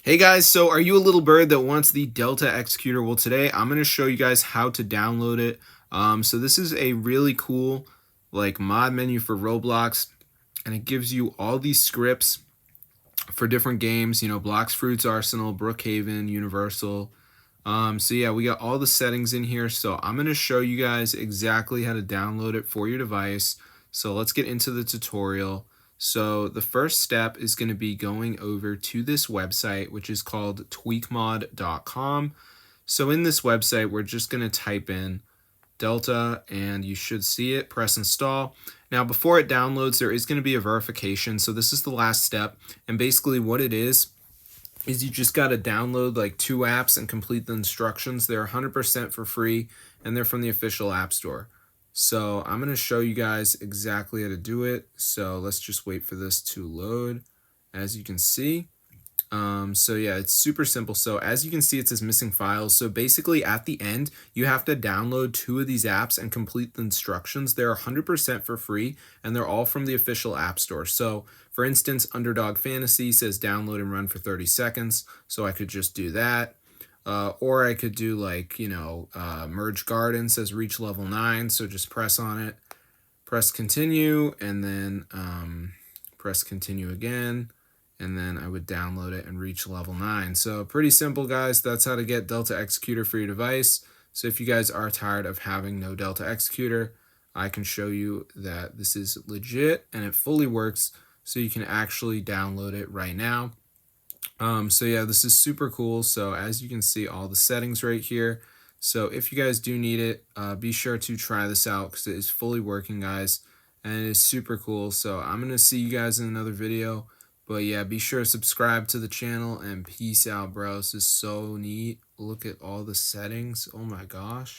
Hey guys, so are you a little bird that wants the Delta Executor? Well, today I'm going to show you guys how to download it. So this is a really cool mod menu for Roblox, and it gives you all these scripts for different games, Blocks, Fruits, Arsenal, Brookhaven, Universal. So yeah, we got all the settings in here. So I'm going to show you guys exactly how to download it for your device. So let's get into the tutorial. So the first step is going to be going over to this website, which is called tweakmod.com. So in this website, we're just going to type in Delta and you should see it. Press install. Now before it downloads, there is going to be a verification. So this is the last step. And basically what it is you just got to download like 2 apps and complete the instructions. They're 100% for free and they're from the official app store. So I'm going to show you guys exactly how to do it. So let's just wait for this to load. As you can see, so yeah, it's super simple. So as you can see, it says missing files. So basically at the end, you have to download 2 of these apps and complete the instructions. They're 100% for free and they're all from the official app store. So for instance, Underdog Fantasy says download and run for 30 seconds. So I could just do that. Or I could do Merge Garden says reach level 9. So just press on it, press continue, and then press continue again. And then I would download it and reach level 9. So pretty simple, guys. That's how to get Delta Executor for your device. So if you guys are tired of having no Delta Executor, I can show you that this is legit and it fully works. So you can actually download it right now. So yeah, this is super cool. So as you can see, all the settings right here. So if you guys do need it, be sure to try this out because it is fully working, guys. And it is super cool. So I'm going to see you guys in another video. But yeah, be sure to subscribe to the channel and peace out, bro. This is so neat. Look at all the settings. Oh my gosh.